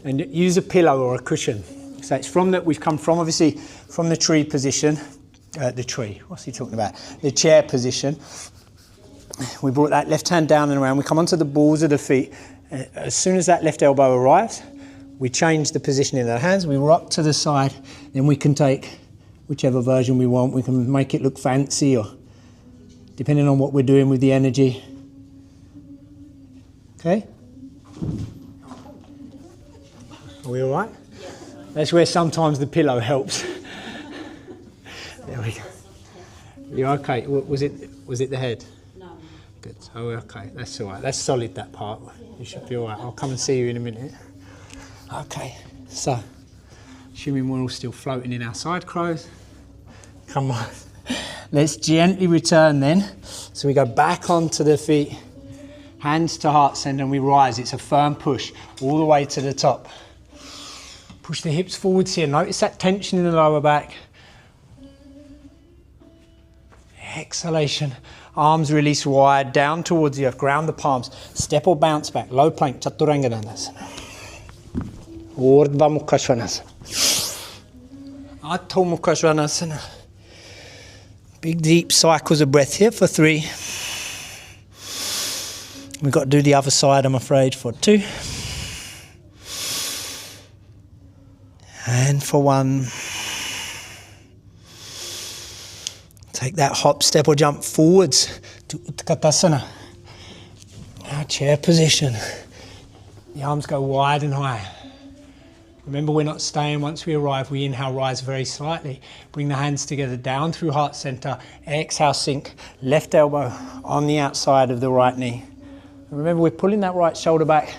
And use a pillow or a cushion. So it's from that we've come from, obviously, from the tree position, what's he talking about? The chair position. We brought that left hand down and around. We come onto the balls of the feet. As soon as that left elbow arrives, we change the position of the hands. We rock to the side. Then we can take whichever version we want. We can make it look fancy, or depending on what we're doing with the energy. Okay? Are we all right? That's where sometimes the pillow helps. There we go. You okay? Was it the head? No. Good. Oh, okay. That's all right. That's solid, that part. You should be all right. I'll come and see you in a minute. Okay. So, assuming we're all still floating in our side crows. Come on. Let's gently return then. So we go back onto the feet. Hands to heart center and we rise. It's a firm push all the way to the top. Push the hips forwards here. Notice that tension in the lower back. Exhalation. Arms release wide down towards the earth. Ground the palms. Step or bounce back. Low plank. Chaturanga Dandasana. Urdhva Mukha Svanasana. Adho Mukha Svanasana. Big deep cycles of breath here for 3. We've got to do the other side, I'm afraid, for 2. And for 1. Take that hop, step or jump forwards to Utkatasana. Our chair position. The arms go wide and high. Remember, we're not staying. Once we arrive, we inhale, rise very slightly. Bring the hands together down through heart center. Exhale, sink. Left elbow on the outside of the right knee. And remember, we're pulling that right shoulder back.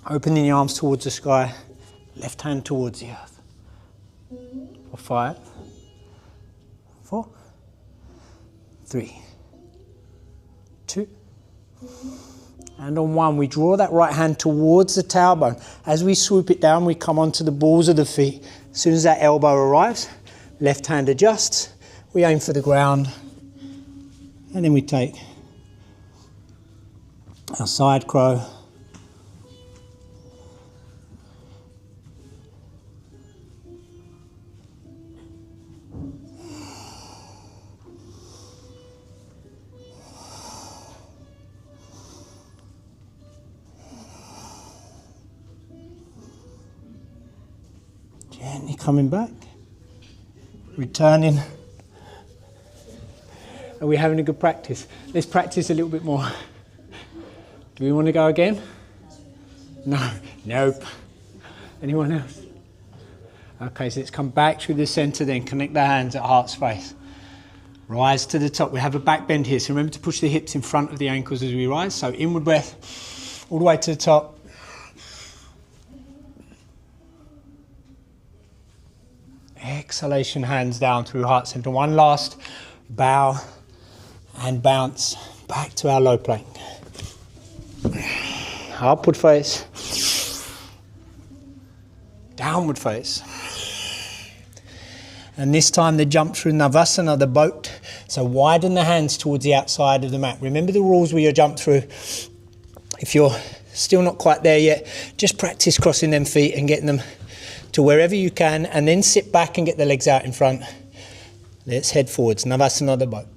Opening the arms towards the sky. Left hand towards the earth. For 5, 4, 3, 2. And on 1, we draw that right hand towards the tailbone. As we swoop it down, we come onto the balls of the feet. As soon as that elbow arrives, left hand adjusts. We aim for the ground. And then we take our side crow. Gently coming back, returning. Are we having a good practice? Let's practice a little bit more. Do we want to go again? No. Nope. Anyone else? Okay, so let's come back through the center then. Connect the hands at heart space. Rise to the top. We have a back bend here, so remember to push the hips in front of the ankles as we rise. So inward breath, all the way to the top. Exhalation, hands down through heart center. 1 last bow and bounce back to our low plank. Upward face, downward face. And this time the jump through Navasana, the boat. So widen the hands towards the outside of the mat. Remember the rules with your jump through. If you're still not quite there yet, just practice crossing them feet and getting them to wherever you can, and then sit back and get the legs out in front. Let's head forwards. Navasana, the boat.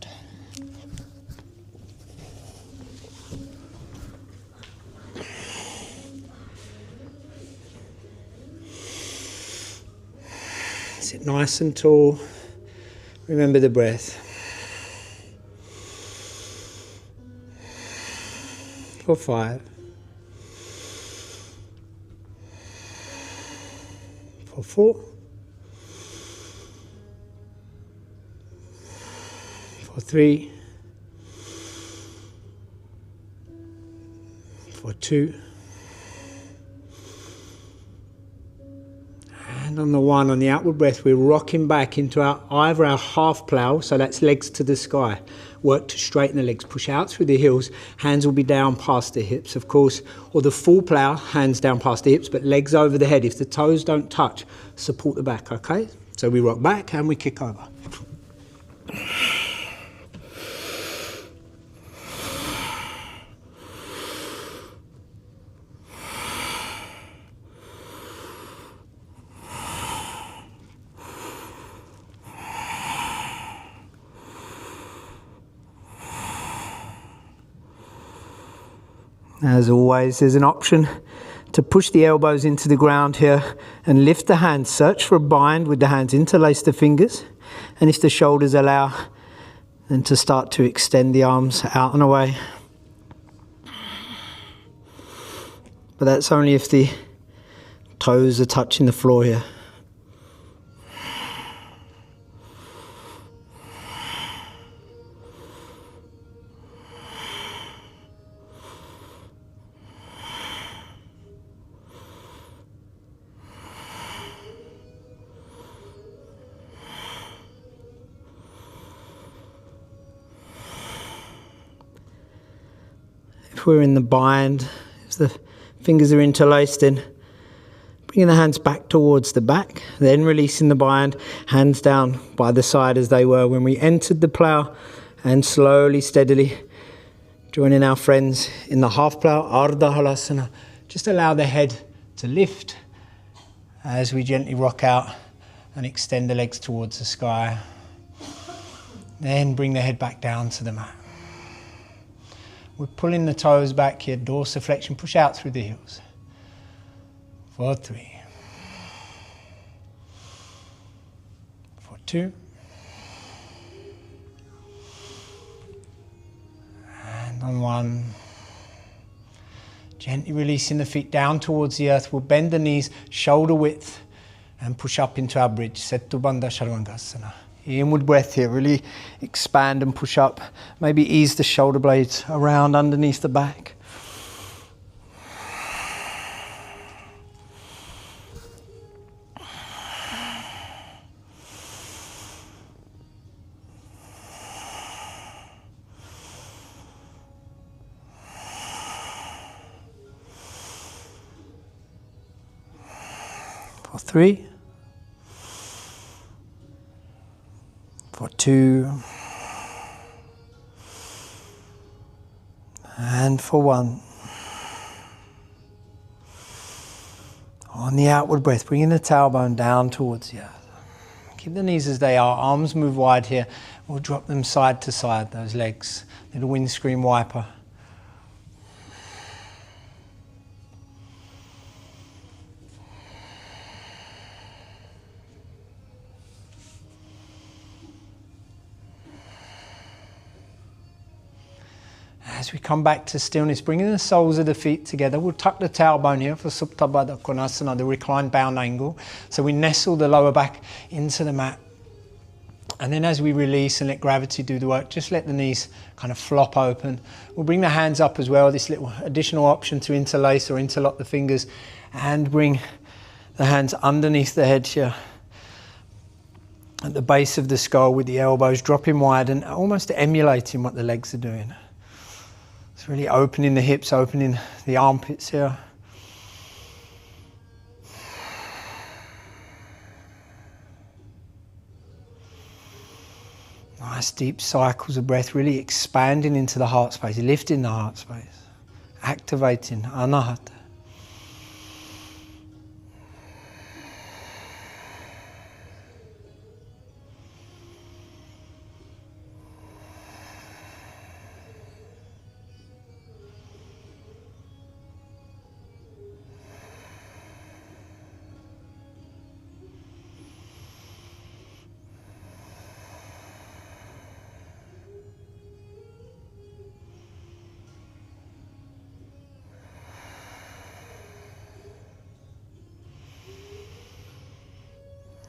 Sit nice and tall. Remember the breath. For 5. For 4. For 3. For 2. And on the 1, on the outward breath, we're rocking back into either our half plow, so that's legs to the sky. Work to straighten the legs, push out through the heels, hands will be down past the hips, of course, or the full plow, hands down past the hips, but legs over the head. If the toes don't touch, support the back, okay? So we rock back and we kick over. As always, there's an option to push the elbows into the ground here and lift the hands. Search for a bind with the hands, interlace the fingers. And if the shoulders allow, then to start to extend the arms out and away. But that's only if the toes are touching the floor here. if we're in the bind, if the fingers are interlaced, then bringing the hands back towards the back, then releasing the bind, hands down by the side as they were when we entered the plough, and slowly, steadily joining our friends in the half plough, Ardha Halasana. Just allow the head to lift as we gently rock out and extend the legs towards the sky. Then bring the head back down to the mat. We're pulling the toes back here, dorsiflexion, push out through the heels. For 3. For 2. And on 1. Gently releasing the feet down towards the earth. We'll bend the knees, shoulder width, and push up into our bridge. Setu Bandha Chaturanga. Inward breath here, really expand and push up. Maybe ease the shoulder blades around underneath the back. For 3. For 2. And for 1. On the outward breath, bringing the tailbone down towards the earth. Keep the knees as they are, arms move wide here. We'll drop them side to side, those legs. Little windscreen wiper. As we come back to stillness, bringing the soles of the feet together, we'll tuck the tailbone here for Supta Baddha Konasana, the reclined bound angle. So we nestle the lower back into the mat. And then as we release and let gravity do the work, just let the knees kind of flop open. We'll bring the hands up as well, this little additional option to interlace or interlock the fingers, and bring the hands underneath the head here, at the base of the skull with the elbows dropping wide and almost emulating what the legs are doing. It's really opening the hips, opening the armpits here. Nice deep cycles of breath, really expanding into the heart space, lifting the heart space, activating Anahata.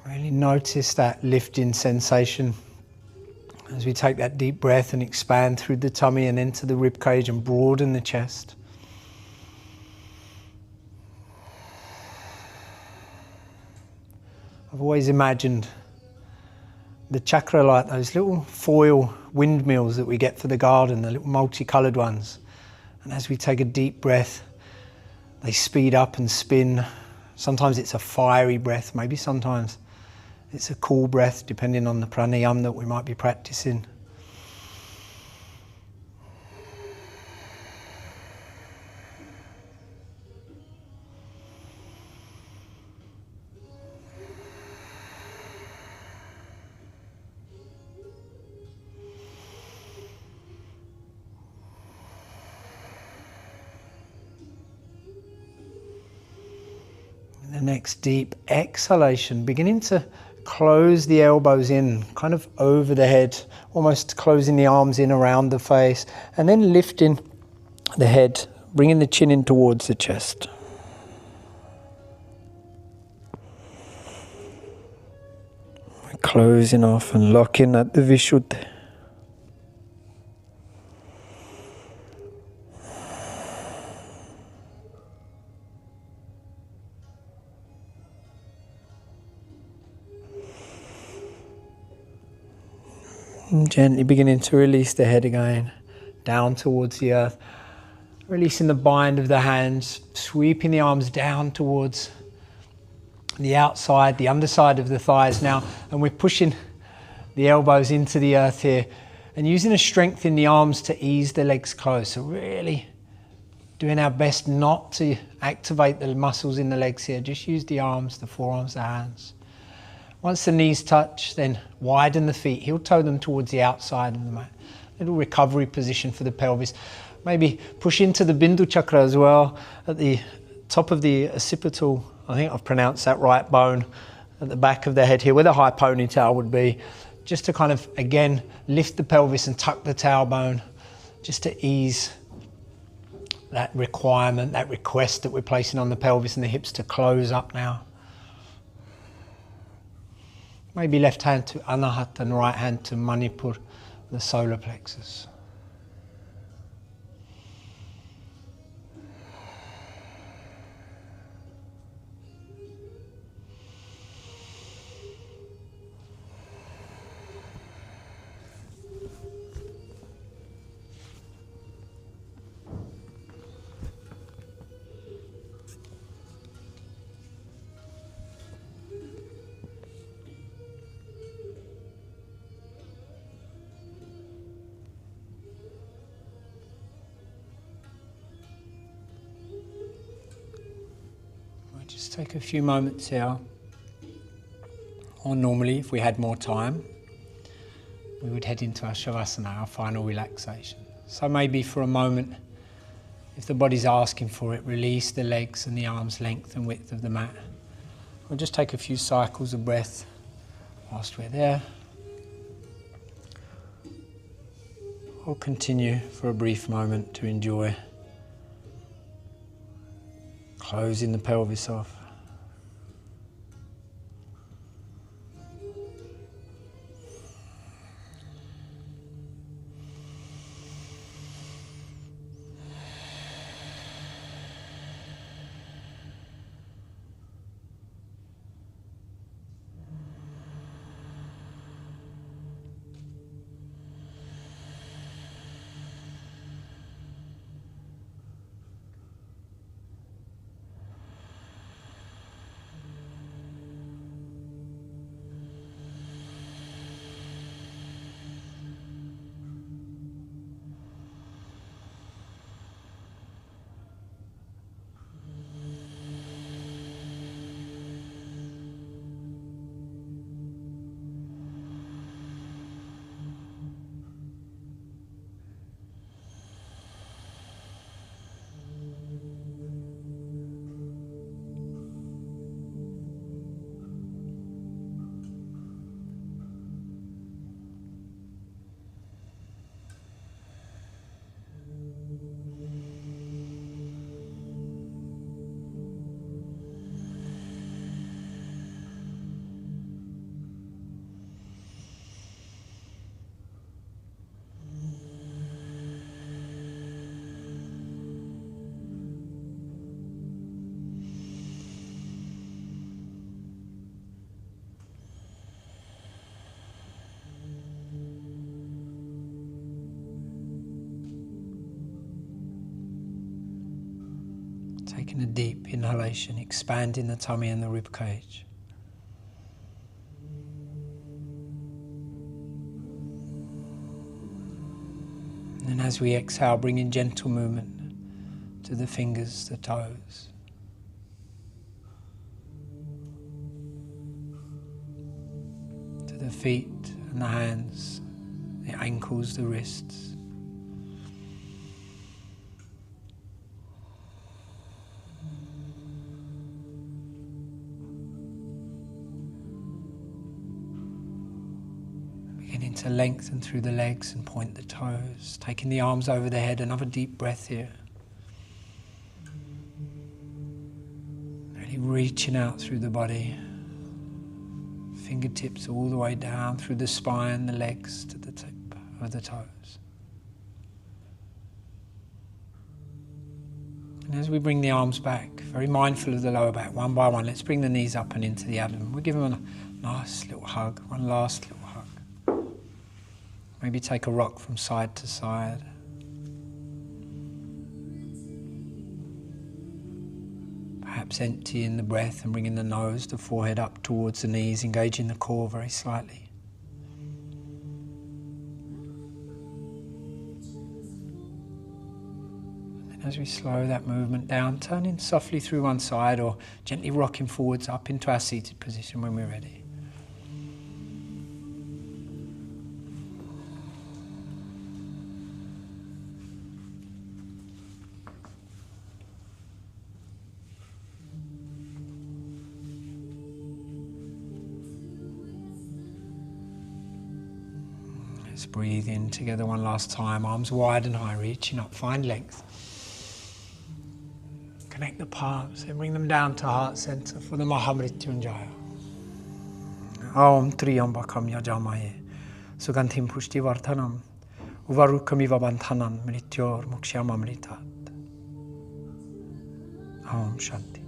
Really notice that lifting sensation as we take that deep breath and expand through the tummy and into the rib cage and broaden the chest. I've always imagined the chakra like those little foil windmills that we get for the garden, the little multicoloured ones. And as we take a deep breath, they speed up and spin. Sometimes it's a fiery breath, maybe sometimes it's a cool breath, depending on the pranayama that we might be practicing. The next deep exhalation, beginning to close the elbows in, kind of over the head, almost closing the arms in around the face, and then lifting the head, bringing the chin in towards the chest. Closing off and locking at the Vishuddha. And gently beginning to release the head again, down towards the earth. Releasing the bind of the hands, sweeping the arms down towards the outside, the underside of the thighs now, and we're pushing the elbows into the earth here and using the strength in the arms to ease the legs close. So really doing our best not to activate the muscles in the legs here. Just use the arms, the forearms, the hands. Once the knees touch, then widen the feet. Heel toe them towards the outside of the mat. Little recovery position for the pelvis. Maybe push into the Bindu chakra as well at the top of the occipital. I think I've pronounced that right, bone at the back of the head here, where the high ponytail would be. Just to kind of, again, lift the pelvis and tuck the tailbone, just to ease that requirement, that request that we're placing on the pelvis and the hips to close up now. Maybe left hand to Anahata and right hand to Manipur, the solar plexus. Just take a few moments here, or normally if we had more time, we would head into our Shavasana, our final relaxation. So maybe for a moment, if the body's asking for it, release the legs and the arms length and width of the mat. We'll just take a few cycles of breath whilst we're there. Or continue for a brief moment to enjoy closing the pelvis off. Taking a deep inhalation, expanding the tummy and the rib cage. And as we exhale, bringing gentle movement to the fingers, the toes. To the feet and the hands, the ankles, the wrists. Beginning to lengthen through the legs and point the toes, taking the arms over the head. Another deep breath here. Really reaching out through the body. Fingertips all the way down through the spine, the legs to the tip of the toes. And as we bring the arms back, very mindful of the lower back, one by one, let's bring the knees up and into the abdomen. We'll give them a nice little hug, one last little hug. Maybe take a rock from side to side. Perhaps emptying the breath and bringing the nose, the forehead up towards the knees, engaging the core very slightly. And as we slow that movement down, turning softly through one side or gently rocking forwards up into our seated position when we're ready. Let's breathe in together one last time, arms wide and high, reaching up, find length. Connect the palms and bring them down to heart center for the Mahamrityunjaya. Om Triyambakam Yajamahe Sugantim Pushti Vardhanam Uvarukamiva Bandhanan Mrityor Mukshyamamritat. Om Shanti.